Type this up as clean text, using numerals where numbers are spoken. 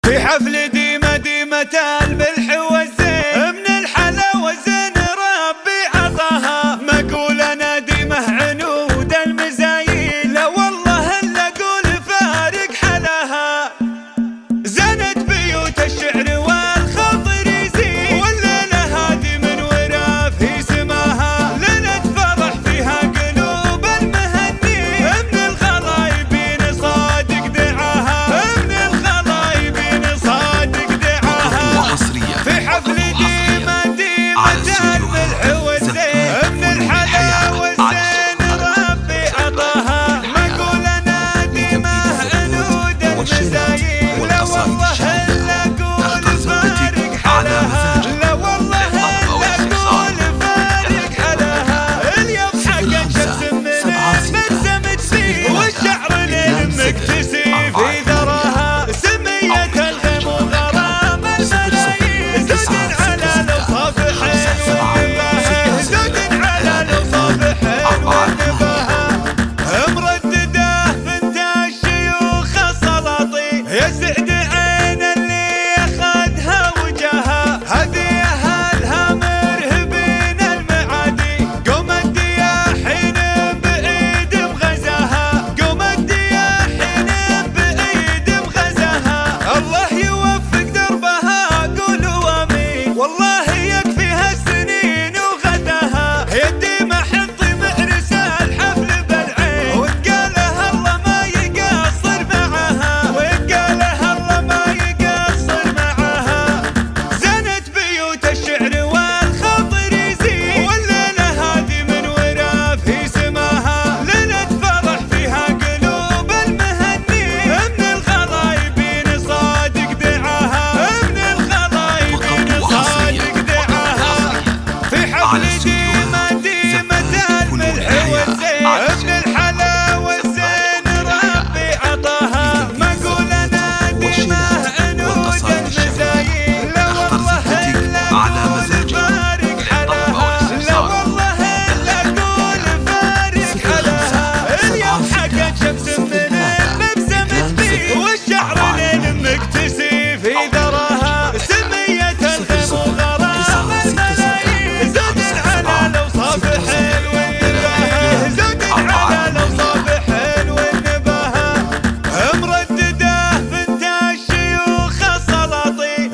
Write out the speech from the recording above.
في حفل ديمة ديمة الملح والزين، من الحلاوة زين ربي عطاها. ما اقول انا ديمة عنود المزايين، لا والله الا اقول فارق حلاها. زنت بيوت الشعر والخاطر يزين، والليلة هادي من ورا في سماها. ليلة فرح فيها قلوب المهنين، من الخلايبين صادق دعاها، من الخلايبين صادق دعاها. في حفل ديمة ديمة الملح والزين، من الحلاوة الزين ربي عطاها. ما اقول انا ديمة عنود المزايين، لا والله الا اقول فارق حلاها، لا والله الا اقول فارق حلاها. اليوم حقق شمس من بسمت فيه، والشعر ليل مكتسي في ذراها. سمية الغيم وغرام الملايين، زود على الاوصاف حلو والنباهة، زود على الاوصاف حلو والنباهة. مردده بنت الشيوخ السلاطين، يسعد عين اللي اخذها وجاها. هديها لها مرهبين المعادي، قوم الدياحين بعيد بغزاها، قوم الدياحين بعيد بغزاها. الله يوفق دربها قولوا امين، والله يكفيها السنين وغداها. يدي ما حطي محرس الحفل بالعين، وقالها الله ما يقصر معاها، وقالها الله ما يقصر معاها. زنت بيوت الشعر والخاطر يزين، والليلة هادي من ورا في سماها. ليلة فرح فيها قلوب المهنين، من الخلايبين صادق دعاها، من الخلايبين صادق دعاها. في حفل ديمة ديمة الملح والزين، من الحلاوة الزين ربي عطاها. ما اقول انا ديمة عنود المزايين، لا والله الا اقول فارق حلاها، لا والله الا اقول فارق حلاها. اليوم حقق شمس من بسمت فيه، والشعر ليل مكتسي في ذراها. سمية الغيم وغرام الملايين، زود على الاوصاف حلو النباهة، زود على الاوصاف حلو النباهة. مردده بنت الشيوخ السلاطين،